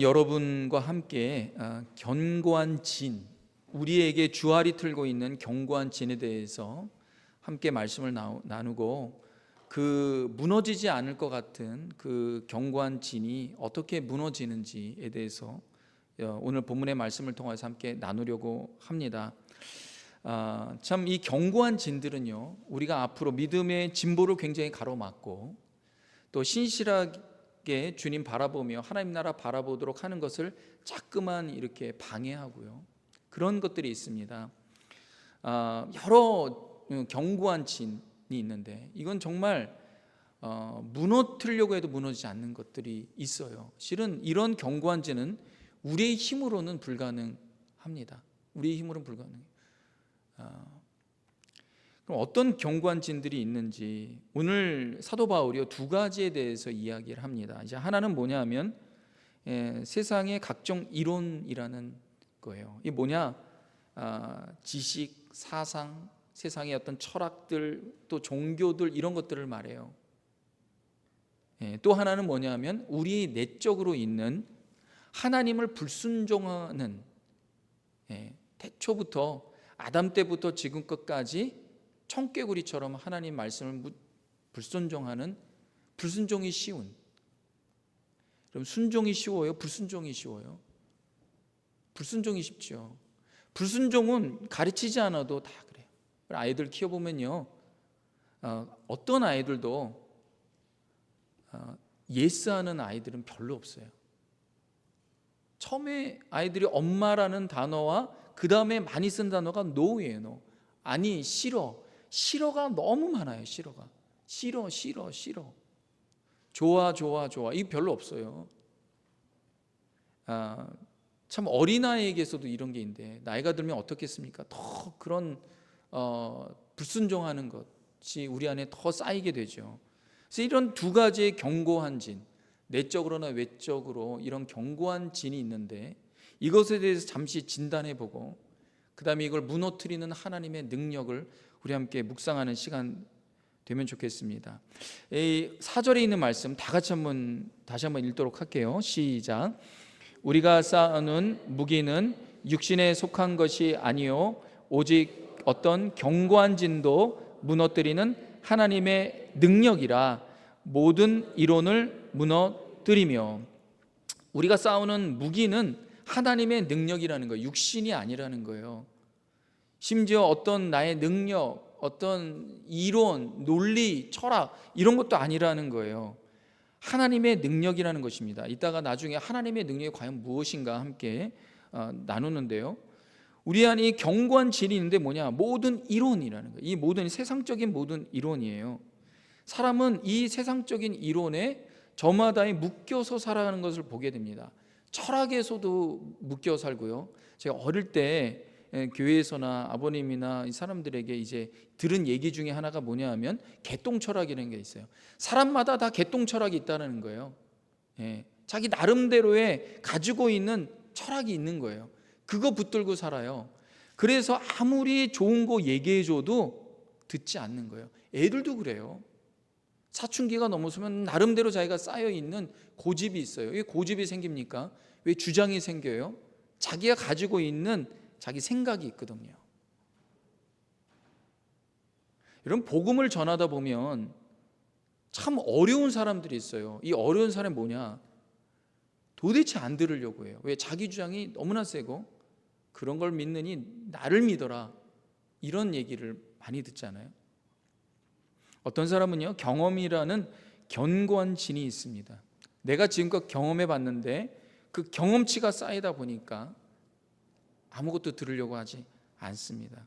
여러분과 함께 견고한 진, 우리에게 주알이 틀고 있는 견고한 진에 대해서 함께 말씀을 나누고, 그 무너지지 않을 것 같은 그 견고한 진이 어떻게 무너지는지에 대해서 오늘 본문의 말씀을 통해서 함께 나누려고 합니다. 참 이 견고한 진들은요, 우리가 앞으로 믿음의 진보를 굉장히 가로막고 또 신실하게 주님 바라보며 하나님 나라 바라보도록 하는 것을 자꾸만 이렇게 방해하고요, 그런 것들이 있습니다. 여러 견고한 진이 있는데 이건 정말 무너뜨리려고 해도 무너지지 않는 것들이 있어요. 실은 이런 견고한 진은 우리의 힘으로는 불가능합니다. 우리의 힘으로는 불가능해요. 그럼 어떤 견고한 진들이 있는지 오늘 사도 바울이 두 가지에 대해서 이야기를 합니다. 이제 하나는 뭐냐면 세상의 각종 이론이라는 거예요. 이게 뭐냐? 지식, 사상, 세상의 어떤 철학들, 또 종교들, 이런 것들을 말해요. 또 하나는 뭐냐면 우리 내적으로 있는 하나님을 불순종하는, 태초부터 아담 때부터 지금껏까지 청개구리처럼 하나님 말씀을 불순종하는, 불순종이 쉬운, 그럼 순종이 쉬워요? 불순종이 쉬워요? 불순종이 쉽죠. 불순종은 가르치지 않아도 다 그래요. 아이들 키워보면요, 어떤 아이들도 예스하는 아이들은 별로 없어요. 처음에 아이들이 엄마라는 단어와 그 다음에 많이 쓴 단어가 no예요. no. 아니, 싫어. 싫어가 너무 많아요. 싫어가. 싫어. 좋아. 이게 별로 없어요. 참 어린아이에게서도 이런 게 있는데 나이가 들면 어떻겠습니까? 더 그런 불순종하는 것이 우리 안에 더 쌓이게 되죠. 그래서 이런 두 가지의 견고한 진, 내적으로나 외적으로 이런 견고한 진이 있는데 이것에 대해서 잠시 진단해보고 그 다음에 이걸 무너뜨리는 하나님의 능력을 우리 함께 묵상하는 시간 되면 좋겠습니다. 이 4절에 있는 말씀 다 같이 다시 한번 읽도록 할게요. 시작. 우리가 쌓아놓은 무기는 육신에 속한 것이 아니요 오직 어떤 견고한 진도 무너뜨리는 하나님의 능력이라 모든 이론을 무너뜨리며. 우리가 싸우는 무기는 하나님의 능력이라는 거예요. 육신이 아니라는 거예요. 심지어 어떤 나의 능력, 어떤 이론, 논리, 철학 이런 것도 아니라는 거예요. 하나님의 능력이라는 것입니다. 이따가 나중에 하나님의 능력이 과연 무엇인가 함께 나누는데요, 우리 안에 견고한 진이 있는데 뭐냐? 모든 이론이라는 거예요. 이 모든 세상적인 모든 이론이에요. 사람은 이 세상적인 이론에 저마다에 묶여서 살아가는 것을 보게 됩니다. 철학에서도 묶여 살고요. 제가 어릴 때 교회에서나 아버님이나 이 사람들에게 이제 들은 얘기 중에 하나가 뭐냐 하면 개똥철학이라는 게 있어요. 사람마다 다 개똥철학이 있다는 거예요. 자기 나름대로의 가지고 있는 철학이 있는 거예요. 그거 붙들고 살아요. 그래서 아무리 좋은 거 얘기해줘도 듣지 않는 거예요. 애들도 그래요. 사춘기가 넘어서면 나름대로 자기가 쌓여있는 고집이 있어요. 왜 고집이 생깁니까? 왜 주장이 생겨요? 자기가 가지고 있는 자기 생각이 있거든요. 이런 복음을 전하다 보면 참 어려운 사람들이 있어요. 이 어려운 사람이 뭐냐? 도대체 안 들으려고 해요. 왜? 자기 주장이 너무나 세고 그런 걸 믿느니 나를 믿어라, 이런 얘기를 많이 듣잖아요. 어떤 사람은요, 경험이라는 견고한 진이 있습니다. 내가 지금껏 경험해 봤는데 그 경험치가 쌓이다 보니까 아무것도 들으려고 하지 않습니다.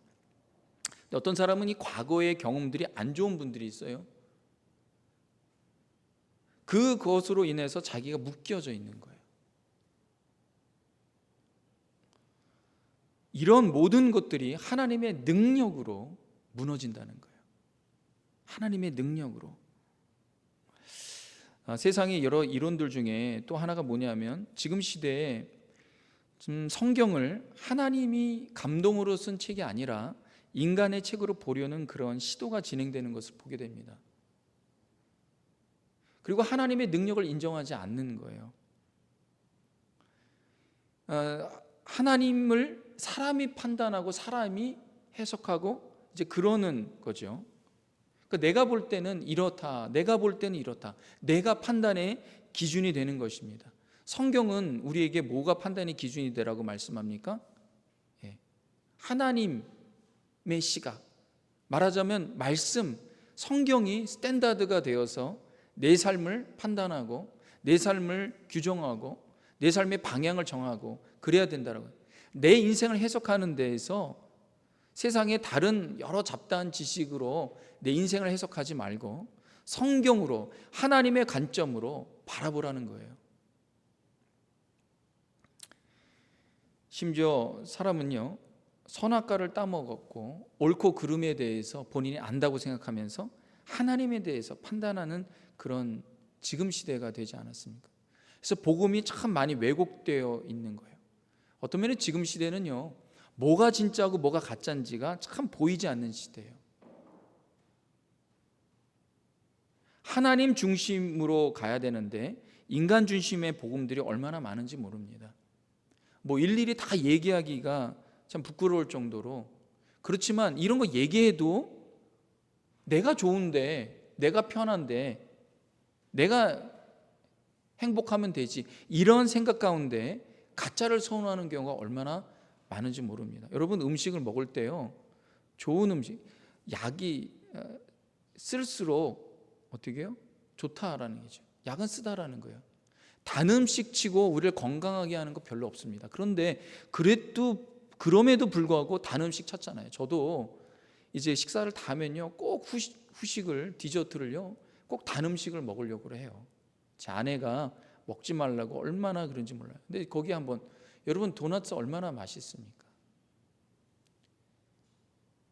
어떤 사람은 이 과거의 경험들이 안 좋은 분들이 있어요. 그것으로 인해서 자기가 묶여져 있는 거예요. 이런 모든 것들이 하나님의 능력으로 무너진다는 거예요. 하나님의 능력으로. 세상의 여러 이론들 중에 또 하나가 뭐냐면 지금 시대에 성경을 하나님이 감동으로 쓴 책이 아니라 인간의 책으로 보려는 그런 시도가 진행되는 것을 보게 됩니다. 그리고 하나님의 능력을 인정하지 않는 거예요. 하나님을 사람이 판단하고 사람이 해석하고 이제 그러는 거죠. 그러니까 내가 볼 때는 이렇다, 내가 볼 때는 이렇다, 내가 판단의 기준이 되는 것입니다. 성경은 우리에게 뭐가 판단의 기준이 되라고 말씀합니까? 하나님의 시각, 말하자면 말씀, 성경이 스탠다드가 되어서 내 삶을 판단하고 내 삶을 규정하고 내 삶의 방향을 정하고 그래야 된다라고. 내 인생을 해석하는 데에서 세상의 다른 여러 잡다한 지식으로 내 인생을 해석하지 말고 성경으로, 하나님의 관점으로 바라보라는 거예요. 심지어 사람은요, 선악과를 따먹었고 옳고 그름에 대해서 본인이 안다고 생각하면서 하나님에 대해서 판단하는 그런 지금 시대가 되지 않았습니까? 그래서 복음이 참 많이 왜곡되어 있는 거예요. 어떤 면에 지금 시대는요, 뭐가 진짜고 뭐가 가짜인지가 참 보이지 않는 시대예요. 하나님 중심으로 가야 되는데 인간 중심의 복음들이 얼마나 많은지 모릅니다. 뭐 일일이 다 얘기하기가 참 부끄러울 정도로. 그렇지만 이런 거 얘기해도 내가 좋은데, 내가 편한데, 내가 행복하면 되지, 이런 생각 가운데 가짜를 선호하는 경우가 얼마나 많은지 모릅니다. 여러분, 음식을 먹을 때요, 좋은 음식, 약이 쓸수록 어떻게 해요? 좋다라는 거죠. 약은 쓰다라는 거예요. 단 음식 치고 우리를 건강하게 하는 거 별로 없습니다. 그런데 그럼에도 불구하고 단 음식 찾잖아요. 저도 이제 식사를 다 하면요, 꼭 후식을, 디저트를요, 꼭 단 음식을 먹으려고 해요. 제 아내가 먹지 말라고 얼마나 그런지 몰라요. 근데 거기 한번, 여러분, 도넛 얼마나 맛있습니까?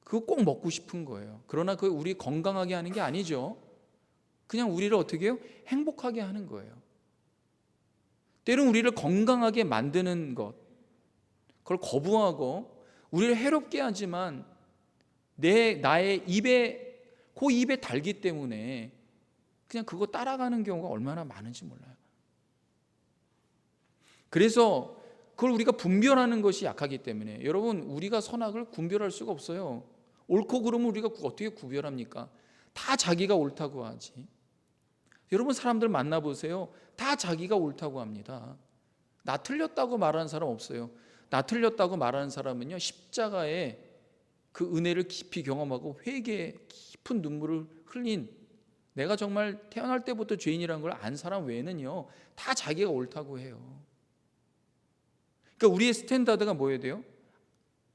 그거 꼭 먹고 싶은 거예요. 그러나 그게 우리 건강하게 하는 게 아니죠. 그냥 우리를 어떻게 해요? 행복하게 하는 거예요. 때론 우리를 건강하게 만드는 것, 그걸 거부하고 우리를 해롭게 하지만 나의 그 입에 달기 때문에 그냥 그거 따라가는 경우가 얼마나 많은지 몰라요. 그래서 그걸 우리가 분별하는 것이 약하기 때문에, 여러분, 우리가 선악을 분별할 수가 없어요. 옳고 그름을 우리가 어떻게 구별합니까? 다 자기가 옳다고 하지. 여러분, 사람들 만나보세요. 다 자기가 옳다고 합니다. 나 틀렸다고 말하는 사람 없어요. 나 틀렸다고 말하는 사람은요, 십자가의 그 은혜를 깊이 경험하고 회개의 깊은 눈물을 흘린, 내가 정말 태어날 때부터 죄인이라는 걸 안 사람 외에는요, 다 자기가 옳다고 해요. 그러니까 우리의 스탠다드가 뭐여야 돼요?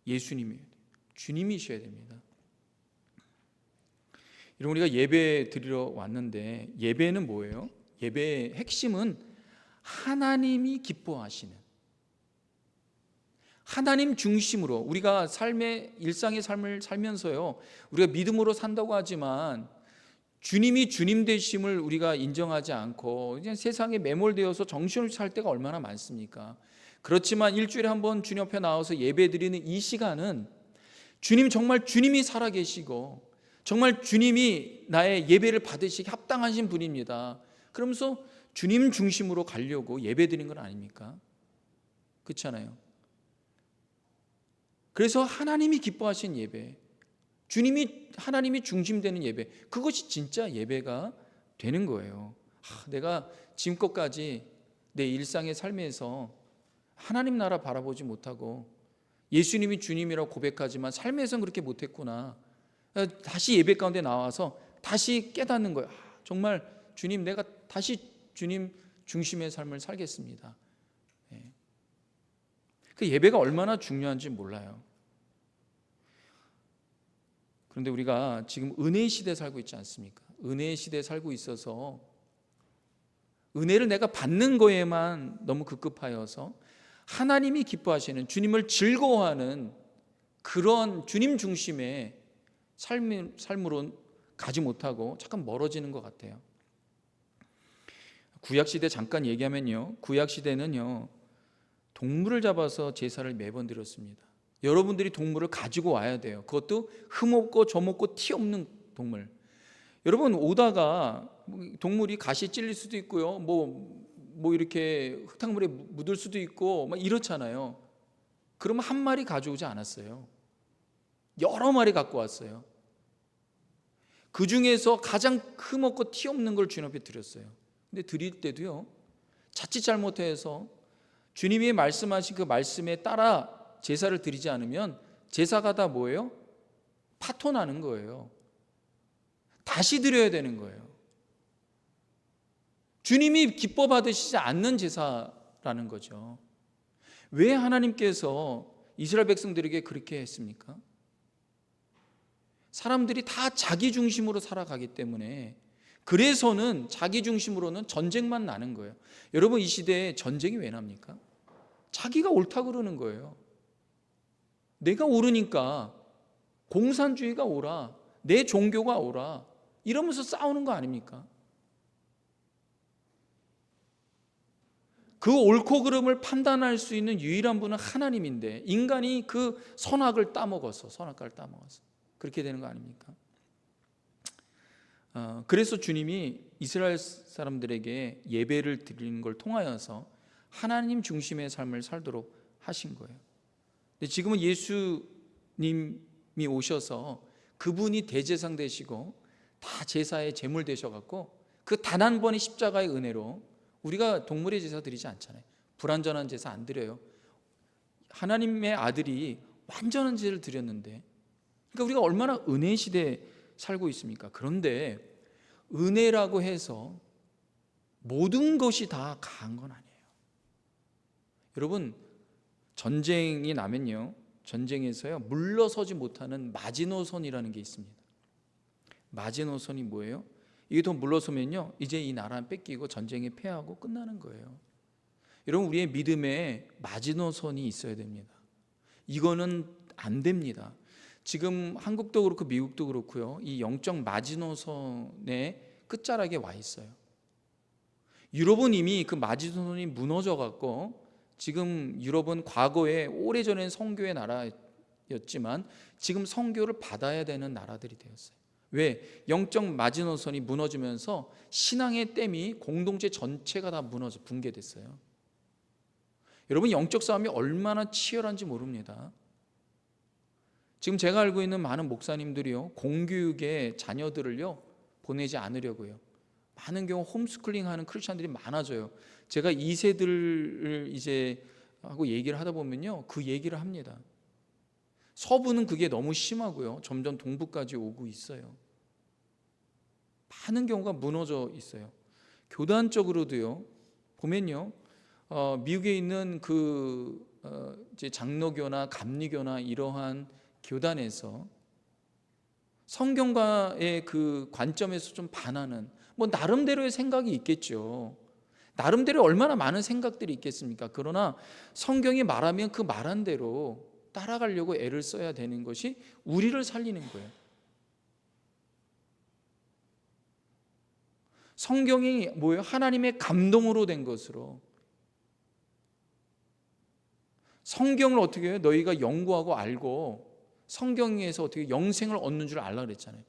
예수님이어야 돼요. 주님이셔야 됩니다. 여러분, 우리가 예배 드리러 왔는데 예배는 뭐예요? 예배의 핵심은 하나님이 기뻐하시는, 하나님 중심으로 우리가 일상의 삶을 살면서요, 우리가 믿음으로 산다고 하지만 주님이 주님 되심을 우리가 인정하지 않고 그냥 세상에 매몰되어서 정신없이 살 때가 얼마나 많습니까? 그렇지만 일주일에 한 번 주님 앞에 나와서 예배 드리는 이 시간은 정말 주님이 살아계시고 정말 주님이 나의 예배를 받으시기 합당하신 분입니다. 그러면서 주님 중심으로 가려고 예배 드리는 건 아닙니까? 그렇잖아요. 그래서 하나님이 기뻐하신 예배, 하나님이 중심되는 예배, 그것이 진짜 예배가 되는 거예요. 내가 지금껏까지 내 일상의 삶에서 하나님 나라 바라보지 못하고 예수님이 주님이라고 고백하지만 삶에서는 그렇게 못했구나. 다시 예배 가운데 나와서 다시 깨닫는 거예요. 정말 주님, 내가 다시 주님 중심의 삶을 살겠습니다. 그 예배가 얼마나 중요한지 몰라요. 그런데 우리가 지금 은혜의 시대에 살고 있지 않습니까? 은혜의 시대에 살고 있어서 은혜를 내가 받는 거에만 너무 급급하여서 하나님이 기뻐하시는, 주님을 즐거워하는 그런 주님 중심의 삶으로 가지 못하고 잠깐 멀어지는 것 같아요. 구약시대 잠깐 얘기하면요, 구약시대는요, 동물을 잡아서 제사를 매번 드렸습니다. 여러분들이 동물을 가지고 와야 돼요. 그것도 흠없고 점없고 티 없는 동물. 여러분, 오다가 동물이 가시에 찔릴 수도 있고요, 뭐 이렇게 흙탕물에 묻을 수도 있고 막 이렇잖아요. 그러면 한 마리 가져오지 않았어요. 여러 마리 갖고 왔어요. 그 중에서 가장 크먹고 티 없는 걸 주님 앞에 드렸어요. 근데 드릴 때도요, 자칫 잘못해서 주님이 말씀하신 그 말씀에 따라 제사를 드리지 않으면 제사가 다 뭐예요? 파토나는 거예요. 다시 드려야 되는 거예요. 주님이 기뻐 받으시지 않는 제사라는 거죠. 왜 하나님께서 이스라엘 백성들에게 그렇게 했습니까? 사람들이 다 자기 중심으로 살아가기 때문에, 그래서는 자기 중심으로는 전쟁만 나는 거예요. 여러분, 이 시대에 전쟁이 왜 납니까? 자기가 옳다 그러는 거예요. 내가 옳으니까 공산주의가 옳아, 내 종교가 옳아, 이러면서 싸우는 거 아닙니까? 그 옳고 그름을 판단할 수 있는 유일한 분은 하나님인데, 인간이 그 선악을 따먹어서, 선악과를 따먹어서 그렇게 되는 거 아닙니까? 그래서 주님이 이스라엘 사람들에게 예배를 드리는 걸 통하여서 하나님 중심의 삶을 살도록 하신 거예요. 근데 지금은 예수님이 오셔서 그분이 대제사장 되시고 다 제사의 제물 되셔갖고 그 단 한 번의 십자가의 은혜로 우리가 동물의 제사 드리지 않잖아요. 불완전한 제사 안 드려요. 하나님의 아들이 완전한 제사를 드렸는데, 그러니까 우리가 얼마나 은혜 시대에 살고 있습니까? 그런데 은혜라고 해서 모든 것이 다 강한 건 아니에요. 여러분, 전쟁이 나면요, 전쟁에서요 물러서지 못하는 마지노선이라는 게 있습니다. 마지노선이 뭐예요? 이게 더 물러서면요 이제 이 나라는 뺏기고 전쟁에 패하고 끝나는 거예요. 여러분, 우리의 믿음에 마지노선이 있어야 됩니다. 이거는 안 됩니다. 지금 한국도 그렇고 미국도 그렇고요, 이 영적 마지노선의 끝자락에 와 있어요. 유럽은 이미 그 마지노선이 무너져 갖고, 지금 유럽은 과거에 오래전엔 선교의 나라였지만 지금 선교를 받아야 되는 나라들이 되었어요. 왜? 영적 마지노선이 무너지면서 신앙의 댐이 공동체 전체가 다 무너져 붕괴됐어요. 여러분, 영적 싸움이 얼마나 치열한지 모릅니다. 지금 제가 알고 있는 많은 목사님들이요, 공교육에 자녀들을요 보내지 않으려고요, 많은 경우 홈스쿨링 하는 크리스천들이 많아져요. 제가 2세들을 이제 하고 얘기를 하다 보면요, 그 얘기를 합니다. 서부는 그게 너무 심하고요, 점점 동부까지 오고 있어요. 많은 경우가 무너져 있어요. 교단적으로도요 보면요, 미국에 있는 그 이제 장로교나 감리교나 이러한 교단에서 성경과의 그 관점에서 좀 반하는, 뭐 나름대로의 생각이 있겠죠. 나름대로 얼마나 많은 생각들이 있겠습니까? 그러나 성경이 말하면 그 말한 대로 따라가려고 애를 써야 되는 것이 우리를 살리는 거예요. 성경이 뭐예요? 하나님의 감동으로 된 것으로. 성경을 어떻게 해요? 너희가 연구하고 알고 성경에서 어떻게 영생을 얻는 줄 알라 그랬잖아요.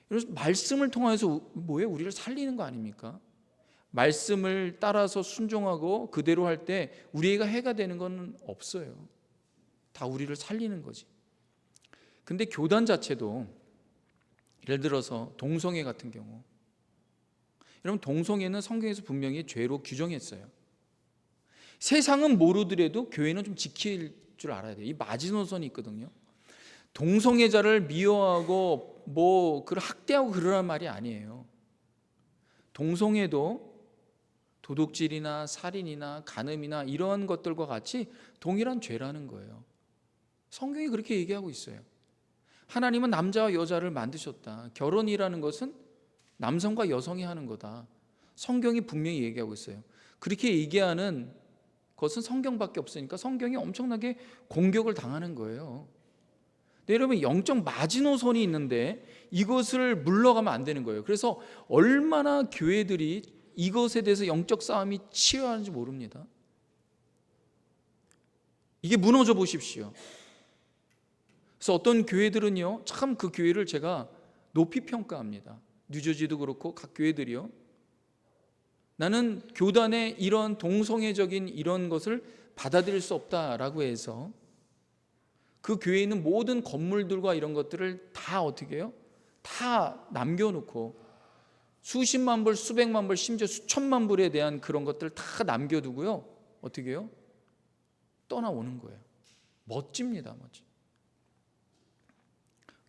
그래서 말씀을 통해서 뭐예요? 우리를 살리는 거 아닙니까? 말씀을 따라서 순종하고 그대로 할 때 우리가 해가 되는 건 없어요. 다 우리를 살리는 거지. 근데 교단 자체도, 예를 들어서 동성애 같은 경우, 여러분, 동성애는 성경에서 분명히 죄로 규정했어요. 세상은 모르더라도 교회는 좀 지킬 줄 알아야 돼요. 이 마지노선이 있거든요. 동성애자를 미워하고 뭐 그를 학대하고 그러란 말이 아니에요. 동성애도 도둑질이나 살인이나 간음이나 이러한 것들과 같이 동일한 죄라는 거예요. 성경이 그렇게 얘기하고 있어요. 하나님은 남자와 여자를 만드셨다. 결혼이라는 것은 남성과 여성이 하는 거다. 성경이 분명히 얘기하고 있어요. 그렇게 얘기하는 것은 성경밖에 없으니까 성경이 엄청나게 공격을 당하는 거예요. 근데 여러분, 영적 마지노선이 있는데 이것을 물러가면 안 되는 거예요. 그래서 얼마나 교회들이 이것에 대해서 영적 싸움이 치열한지 모릅니다. 이게 무너져 보십시오. 그래서 어떤 교회들은요, 참 그 교회를 제가 높이 평가합니다. 뉴저지도 그렇고 각 교회들이요, 나는 교단의 이런 동성애적인 이런 것을 받아들일 수 없다라고 해서 그 교회에 있는 모든 건물들과 이런 것들을 다 어떻게 해요? 다 남겨놓고 수십만 불, 수백만 불, 심지어 수천만 불에 대한 그런 것들을 다 남겨두고요. 어떻게 해요? 떠나오는 거예요. 멋집니다. 멋지.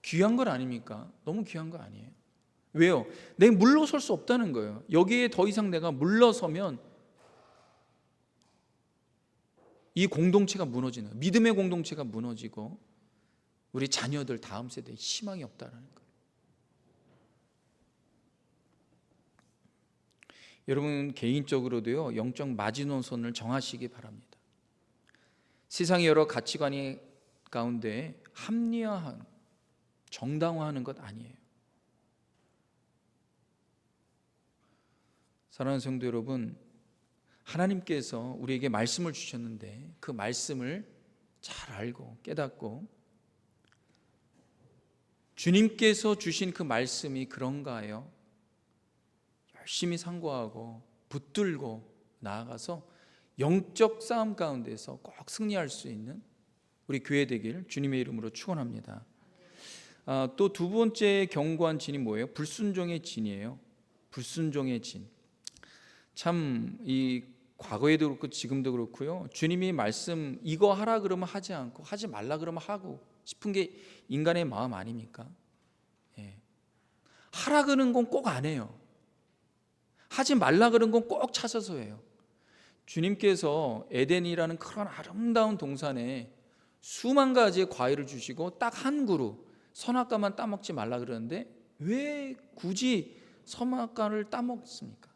귀한 건 아닙니까? 너무 귀한 거 아니에요? 왜요? 내가 물러설 수 없다는 거예요. 여기에 더 이상 내가 물러서면 이 공동체가 무너지는, 믿음의 공동체가 무너지고 우리 자녀들 다음 세대에 희망이 없다는 거예요. 여러분 개인적으로도요, 영적 마지노선을 정하시기 바랍니다. 세상의 여러 가치관이 가운데 합리화한, 정당화하는 것 아니에요. 사랑하는 성도 여러분, 하나님께서 우리에게 말씀을 주셨는데 그 말씀을 잘 알고 깨닫고 주님께서 주신 그 말씀이 그런가요? 열심히 상고하고 붙들고 나아가서 영적 싸움 가운데서 꼭 승리할 수 있는 우리 교회 되길 주님의 이름으로 축원합니다. 또 두 번째 견고한 진이 뭐예요? 불순종의 진이에요. 불순종의 진. 참 이 과거에도 그렇고 지금도 그렇고요, 주님이 말씀 이거 하라 그러면 하지 않고 하지 말라 그러면 하고 싶은 게 인간의 마음 아닙니까? 하라 그러는 건 꼭 안 해요. 하지 말라 그런 건 꼭 찾아서 해요. 주님께서 에덴이라는 그런 아름다운 동산에 수만 가지의 과일을 주시고 딱 한 그루 선악과만 따먹지 말라 그러는데 왜 굳이 선악과를 따먹습니까?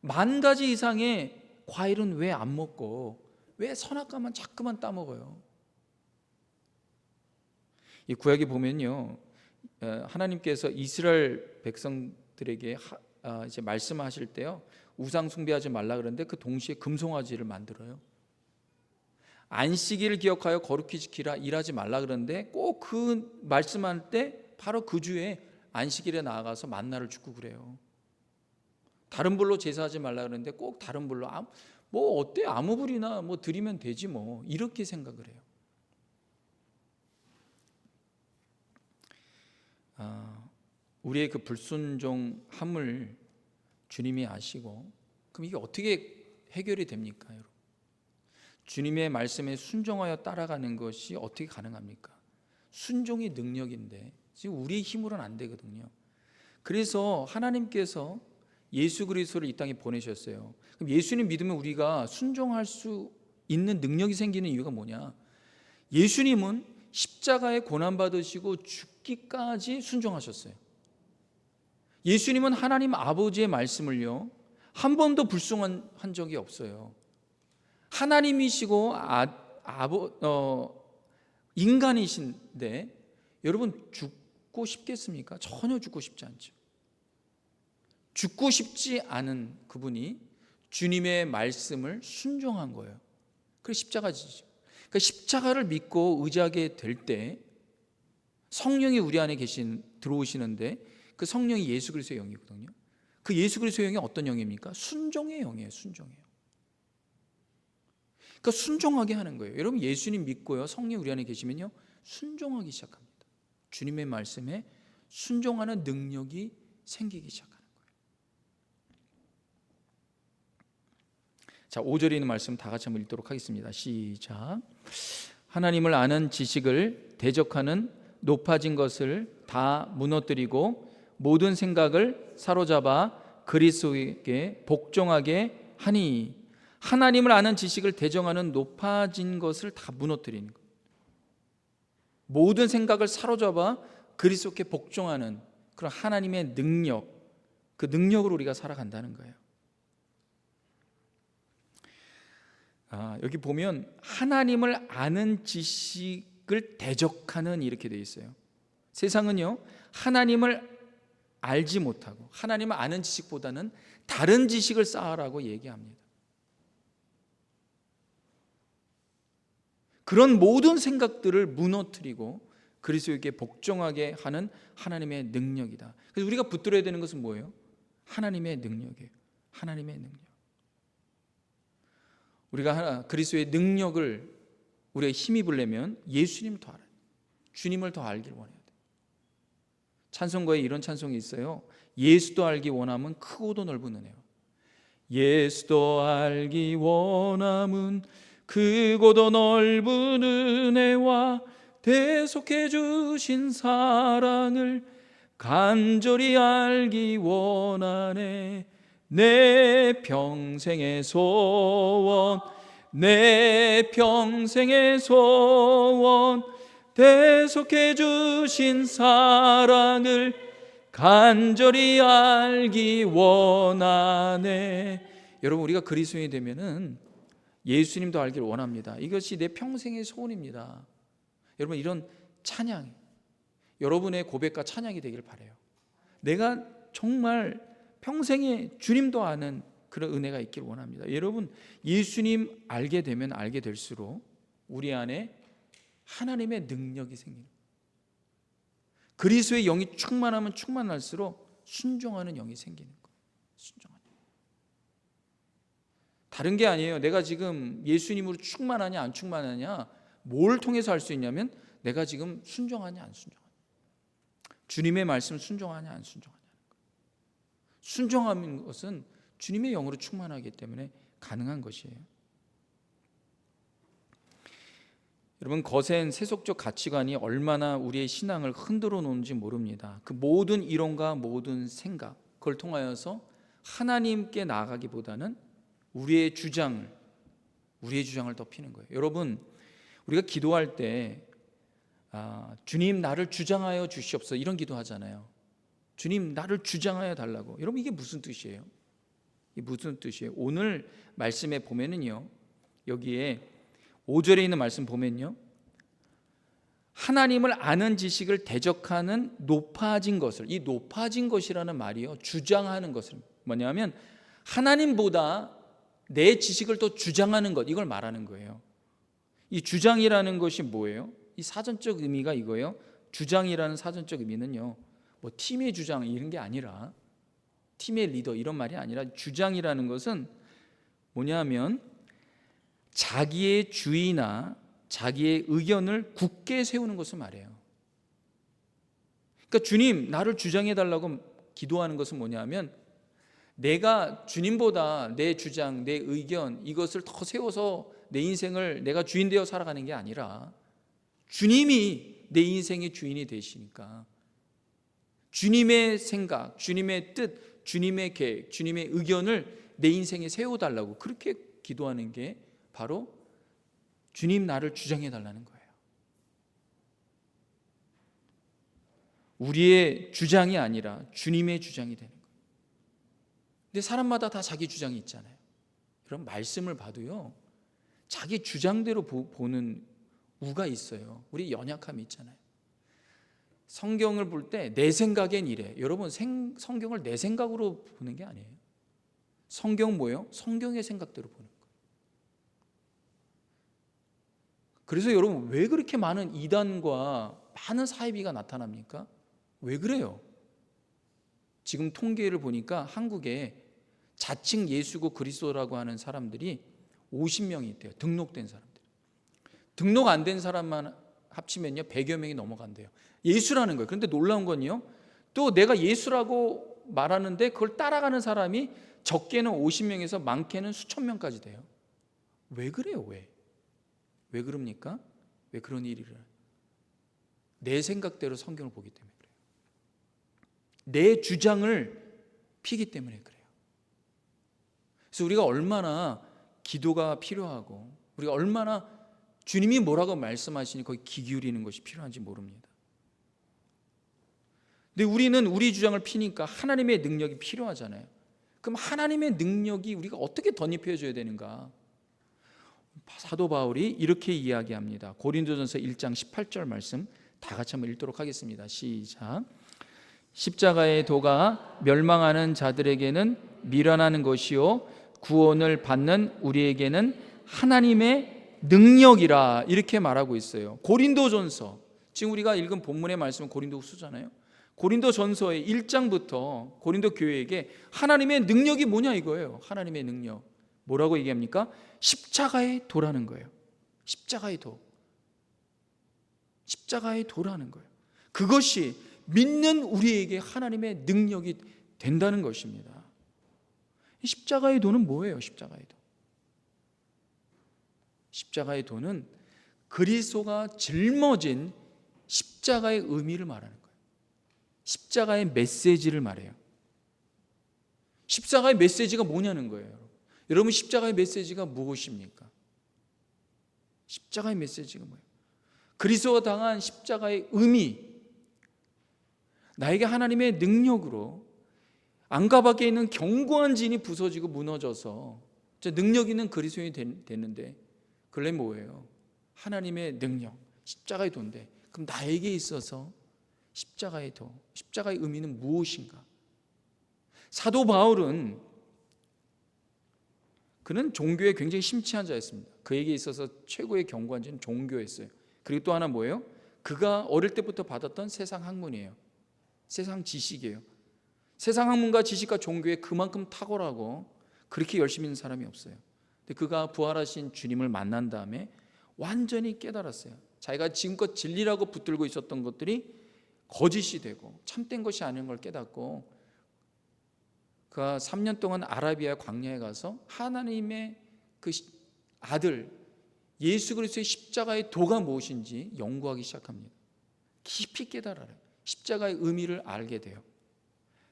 만 가지 이상의 과일은 왜 안 먹고 왜 선악과만 자꾸만 따먹어요? 이 구약에 보면요, 하나님께서 이스라엘 백성들에게 이제 말씀하실 때요, 우상 숭배하지 말라 그러는데 그 동시에 금송아지를 만들어요. 안식일을 기억하여 거룩히 지키라, 일하지 말라 그러는데 꼭 그 말씀할 때 바로 그 주에 안식일에 나아가서 만나를 줍고 그래요. 다른 불로 제사하지 말라 그러는데 꼭 다른 불로 뭐 어때, 아무 불이나 뭐 드리면 되지 뭐, 이렇게 생각을 해요. 우리의 그 불순종함을 주님이 아시고, 그럼 이게 어떻게 해결이 됩니까, 여러분? 주님의 말씀에 순종하여 따라가는 것이 어떻게 가능합니까? 순종이 능력인데 지금 우리의 힘으로는 안 되거든요. 그래서 하나님께서 예수 그리스도를 이 땅에 보내셨어요. 그럼 예수님 믿으면 우리가 순종할 수 있는 능력이 생기는 이유가 뭐냐? 예수님은 십자가에 고난 받으시고 죽기까지 순종하셨어요. 예수님은 하나님 아버지의 말씀을요, 한 번도 불순종한 적이 없어요. 하나님이시고 인간이신데 여러분 죽고 싶겠습니까? 전혀 죽고 싶지 않죠. 죽고 싶지 않은 그분이 주님의 말씀을 순종한 거예요. 그게 십자가지죠. 그러니까 십자가를 믿고 의지하게 될 때 성령이 우리 안에 들어오시는데 그 성령이 예수 그리스도의 영이거든요. 그 예수 그리스도의 영이 어떤 영입니까? 순종의 영이에요. 순종의 영. 그러니까 순종하게 하는 거예요. 여러분 예수님 믿고요, 성령 우리 안에 계시면요, 순종하기 시작합니다. 주님의 말씀에 순종하는 능력이 생기기 시작합니다. 자, 5절에 있는 말씀 다 같이 한번 읽도록 하겠습니다. 시작. 하나님을 아는 지식을 대적하는 높아진 것을 다 무너뜨리고 모든 생각을 사로잡아 그리스도에게 복종하게 하니. 하나님을 아는 지식을 대적하는 높아진 것을 다 무너뜨리는 것. 모든 생각을 사로잡아 그리스도께 복종하는 그런 하나님의 능력, 그 능력으로 우리가 살아간다는 거예요. 여기 보면 하나님을 아는 지식을 대적하는 이렇게 되어 있어요. 세상은요, 하나님을 알지 못하고 하나님을 아는 지식보다는 다른 지식을 쌓으라고 얘기합니다. 그런 모든 생각들을 무너뜨리고 그리스도에게 복종하게 하는 하나님의 능력이다. 그래서 우리가 붙들어야 되는 것은 뭐예요? 하나님의 능력이에요. 하나님의 능력. 우리가 그리스도의 능력을 우리가 힘입으려면 예수님을 더 알아요. 주님을 더 알길 원해야 돼요. 찬송가에 이런 찬송이 있어요. 예수도 알기 원함은 크고도 넓은 은혜요. 예수도 알기 원함은 크고도 넓은 은혜와 대속해 주신 사랑을 간절히 알기 원하네. 내 평생의 소원, 내 평생의 소원, 대속해 주신 사랑을 간절히 알기 원하네. 여러분, 우리가 그리스도인이 되면은 예수님도 알기를 원합니다. 이것이 내 평생의 소원입니다. 여러분, 이런 찬양, 여러분의 고백과 찬양이 되길 바라요. 내가 정말 평생에 주님도 아는 그런 은혜가 있길 원합니다. 여러분, 예수님 알게 되면 알게 될수록 우리 안에 하나님의 능력이 생깁니다. 그리스도의 영이 충만하면 충만할수록 순종하는 영이 생기는 거예요. 순종하는. 다른 게 아니에요. 내가 지금 예수님으로 충만하냐 안 충만하냐, 뭘 통해서 알 수 있냐면 내가 지금 순종하냐 안 순종하냐, 주님의 말씀 순종하냐 안 순종하냐. 순종하는 것은 주님의 영으로 충만하기 때문에 가능한 것이에요. 여러분, 거센 세속적 가치관이 얼마나 우리의 신앙을 흔들어 놓는지 모릅니다. 그 모든 이론과 모든 생각, 그걸 통하여서 하나님께 나아가기보다는 우리의 주장을 덮이는 거예요. 여러분, 우리가 기도할 때 주님 나를 주장하여 주시옵소서, 이런 기도하잖아요. 주님 나를 주장하여 달라고. 여러분, 이게 무슨 뜻이에요? 이게 무슨 뜻이에요? 오늘 말씀에 보면은요, 여기에 5절에 있는 말씀 보면요, 하나님을 아는 지식을 대적하는 높아진 것을, 이 높아진 것이라는 말이요, 주장하는 것을, 뭐냐면 하나님보다 내 지식을 더 주장하는 것, 이걸 말하는 거예요. 이 주장이라는 것이 뭐예요? 이 사전적 의미가 이거예요. 주장이라는 사전적 의미는요, 뭐 팀의 주장 이런 게 아니라, 팀의 리더 이런 말이 아니라, 주장이라는 것은 뭐냐면 자기의 주의나 자기의 의견을 굳게 세우는 것을 말해요. 그러니까 주님 나를 주장해 달라고 기도하는 것은 뭐냐면, 내가 주님보다 내 주장, 내 의견 이것을 더 세워서 내 인생을 내가 주인 되어 살아가는 게 아니라, 주님이 내 인생의 주인이 되시니까 주님의 생각, 주님의 뜻, 주님의 계획, 주님의 의견을 내 인생에 세워달라고 그렇게 기도하는 게 바로 주님 나를 주장해 달라는 거예요. 우리의 주장이 아니라 주님의 주장이 되는 거예요. 근데 사람마다 다 자기 주장이 있잖아요. 그럼 말씀을 봐도요, 자기 주장대로 보는 우가 있어요. 우리 연약함이 있잖아요. 성경을 볼 때 내 생각엔 이래. 여러분, 성경을 내 생각으로 보는 게 아니에요. 성경 뭐예요? 성경의 생각대로 보는 거예요. 그래서 여러분, 왜 그렇게 많은 이단과 많은 사이비가 나타납니까? 왜 그래요? 지금 통계를 보니까 한국에 자칭 예수고 그리스도라고 하는 사람들이 50명이 있대요. 등록된 사람들. 등록 안 된 사람만 합치면요 100여 명이 넘어간대요. 예수라는 거예요. 그런데 놀라운 건요, 또 내가 예수라고 말하는데 그걸 따라가는 사람이 적게는 50명에서 많게는 수천 명까지 돼요. 왜 그래요? 왜 그럽니까? 왜 그런 일이 일어나요? 내 생각대로 성경을 보기 때문에 그래요. 내 주장을 피기 때문에 그래요. 그래서 우리가 얼마나 기도가 필요하고, 우리가 얼마나 주님이 뭐라고 말씀하시니 거기 귀 기울이는 것이 필요한지 모릅니다. 근데 우리는 우리 주장을 피니까 하나님의 능력이 필요하잖아요. 그럼 하나님의 능력이 우리가 어떻게 덧입혀져야 되는가? 사도 바울이 이렇게 이야기합니다. 고린도전서 1장 18절 말씀 다 같이 한번 읽도록 하겠습니다. 시작. 십자가의 도가 멸망하는 자들에게는 미련한 것이요 구원을 받는 우리에게는 하나님의 능력이라, 이렇게 말하고 있어요. 고린도전서, 지금 우리가 읽은 본문의 말씀은 고린도후서잖아요. 고린도전서의 1장부터 고린도 교회에게 하나님의 능력이 뭐냐 이거예요. 하나님의 능력 뭐라고 얘기합니까? 십자가의 도라는 거예요. 십자가의 도, 십자가의 도라는 거예요. 그것이 믿는 우리에게 하나님의 능력이 된다는 것입니다. 십자가의 도는 뭐예요? 십자가의 도, 십자가의 도는 그리스도가 짊어진 십자가의 의미를 말하는 거예요. 십자가의 메시지를 말해요. 십자가의 메시지가 뭐냐는 거예요. 여러분, 십자가의 메시지가 무엇입니까? 십자가의 메시지가 뭐예요? 그리스도가 당한 십자가의 의미, 나에게 하나님의 능력으로 안과 밖에 있는 견고한 진이 부서지고 무너져서 능력 있는 그리스도인이 됐는데, 그게 뭐예요? 하나님의 능력, 십자가의 도인데, 그럼 나에게 있어서 십자가의 도, 십자가의 의미는 무엇인가? 사도 바울은 그는 종교에 굉장히 심취한 자였습니다. 그에게 있어서 최고의 견고한 자는 종교였어요. 그리고 또 하나 뭐예요? 그가 어릴 때부터 받았던 세상 학문이에요. 세상 지식이에요. 세상 학문과 지식과 종교에 그만큼 탁월하고 그렇게 열심히 있는 사람이 없어요. 근데 그가 부활하신 주님을 만난 다음에 완전히 깨달았어요. 자기가 지금껏 진리라고 붙들고 있었던 것들이 거짓이 되고 참된 것이 아닌 걸 깨닫고, 그가 3년 동안 아라비아 광야에 가서 하나님의 그 아들 예수 그리스도의 십자가의 도가 무엇인지 연구하기 시작합니다. 깊이 깨달아요. 십자가의 의미를 알게 돼요.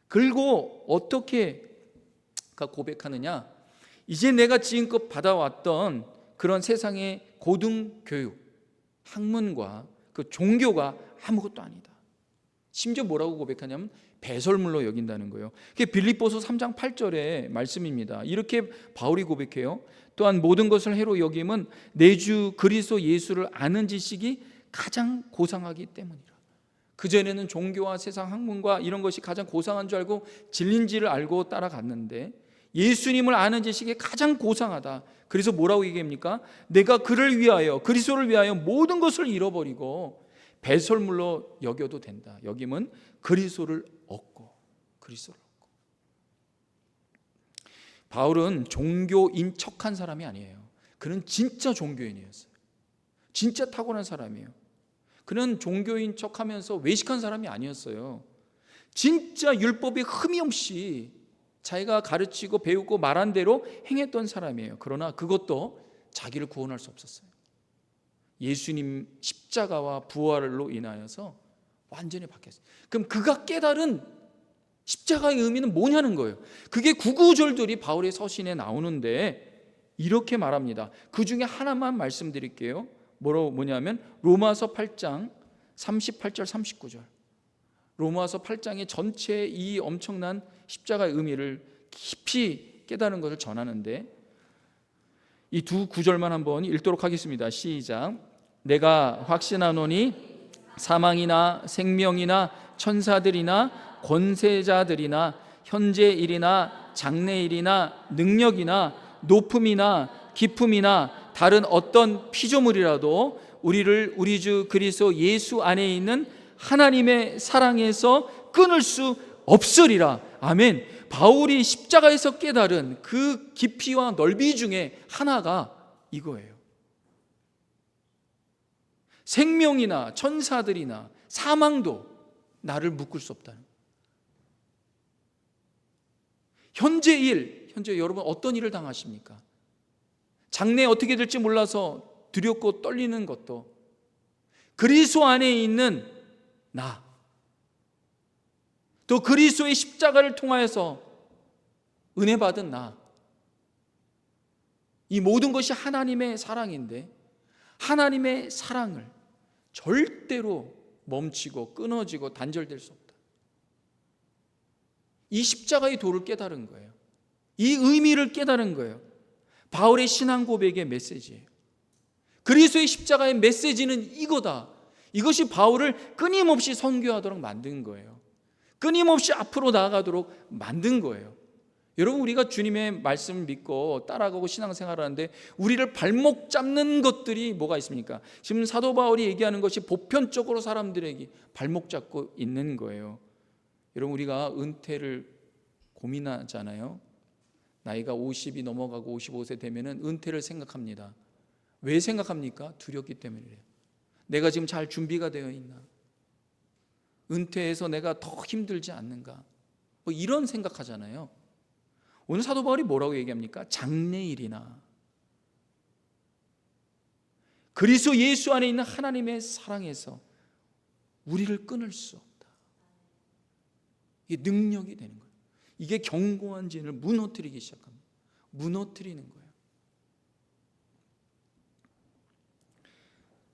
그리고 어떻게 고백하느냐? 이제 내가 지금껏 받아왔던 그런 세상의 고등교육, 학문과 그 종교가 아무것도 아니다. 심지어 뭐라고 고백하냐면 배설물로 여긴다는 거예요. 그게 빌립보서 3장 8절의 말씀입니다. 이렇게 바울이 고백해요. 또한 모든 것을 해로 여김은 내 주 그리스도 예수를 아는 지식이 가장 고상하기 때문이라. 그전에는 종교와 세상 학문과 이런 것이 가장 고상한 줄 알고 진리인지를 알고 따라갔는데, 예수님을 아는 지식이 가장 고상하다. 그래서 뭐라고 얘기합니까? 내가 그를 위하여, 그리스도를 위하여 모든 것을 잃어버리고 배설물로 여겨도 된다. 여김은 그리스도를 얻고, 그리스도를 얻고. 바울은 종교인 척한 사람이 아니에요. 그는 진짜 종교인이었어요. 진짜 탁월한 사람이에요. 그는 종교인 척하면서 외식한 사람이 아니었어요. 진짜 율법에 흠이 없이 자기가 가르치고 배우고 말한 대로 행했던 사람이에요. 그러나 그것도 자기를 구원할 수 없었어요. 예수님 십자가와 부활로 인하여서 완전히 바뀌었어요. 그럼 그가 깨달은 십자가의 의미는 뭐냐는 거예요. 그게 구구절들이 바울의 서신에 나오는데 이렇게 말합니다. 그 중에 하나만 말씀드릴게요. 뭐냐면 로마서 8장 38절 39절. 로마서 8장의 전체 이 엄청난 십자가의 의미를 깊이 깨달은 것을 전하는데, 이 두 구절만 한번 읽도록 하겠습니다. 시작. 내가 확신하노니 사망이나 생명이나 천사들이나 권세자들이나 현재일이나 장래일이나 능력이나 높음이나 깊음이나 다른 어떤 피조물이라도 우리를 우리 주 그리스도 예수 안에 있는 하나님의 사랑에서 끊을 수 없으리라. 아멘. 바울이 십자가에서 깨달은 그 깊이와 넓이 중에 하나가 이거예요. 생명이나 천사들이나 사망도 나를 묶을 수 없다는. 현재 여러분 어떤 일을 당하십니까? 장래에 어떻게 될지 몰라서 두렵고 떨리는 것도, 그리스도 안에 있는 나, 또 그리스도의 십자가를 통하여서 은혜 받은 나, 이 모든 것이 하나님의 사랑인데 하나님의 사랑을 절대로 멈추고 끊어지고 단절될 수 없다. 이 십자가의 도를 깨달은 거예요. 이 의미를 깨달은 거예요. 바울의 신앙 고백의 메시지예요. 그리스도의 십자가의 메시지는 이거다. 이것이 바울을 끊임없이 선교하도록 만든 거예요. 끊임없이 앞으로 나아가도록 만든 거예요. 여러분, 우리가 주님의 말씀을 믿고 따라가고 신앙생활을 하는데 우리를 발목 잡는 것들이 뭐가 있습니까? 지금 사도 바울이 얘기하는 것이 보편적으로 사람들에게 발목 잡고 있는 거예요. 여러분, 우리가 은퇴를 고민하잖아요. 나이가 50이 넘어가고 55세 되면은 은퇴를 생각합니다. 왜 생각합니까? 두렵기 때문이래요. 내가 지금 잘 준비가 되어 있나? 은퇴해서 내가 더 힘들지 않는가? 뭐 이런 생각하잖아요. 오늘 사도 바울이 뭐라고 얘기합니까? 장래일이나 그리스도 예수 안에 있는 하나님의 사랑에서 우리를 끊을 수 없다. 이게 능력이 되는 거예요. 이게 견고한 진을 무너뜨리기 시작합니다. 무너뜨리는 거예요.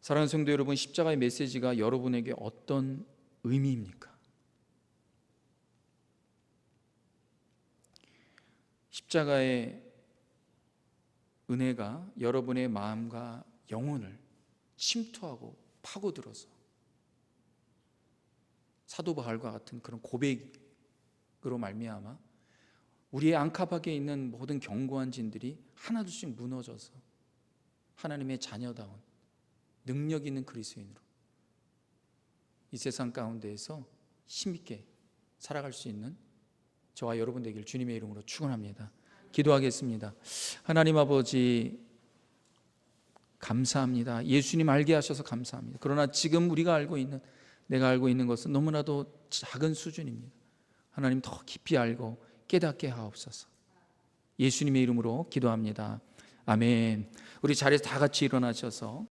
사랑하는 성도 여러분, 십자가의 메시지가 여러분에게 어떤 의미입니까? 십자가의 은혜가 여러분의 마음과 영혼을 침투하고 파고들어서 사도 바울과 같은 그런 고백으로 말미암아 우리의 안팎에 있는 모든 견고한 진들이 하나둘씩 무너져서 하나님의 자녀다운 능력 있는 그리스도인으로 이 세상 가운데에서 힘있게 살아갈 수 있는 저와 여러분 되길 주님의 이름으로 축원합니다. 기도하겠습니다. 하나님 아버지, 감사합니다. 예수님 알게 하셔서 감사합니다. 그러나 지금 내가 알고 있는 것은 너무나도 작은 수준입니다. 하나님 더 깊이 알고 깨닫게 하옵소서. 예수님의 이름으로 기도합니다. 아멘. 우리 자리에서 다 같이 일어나셔서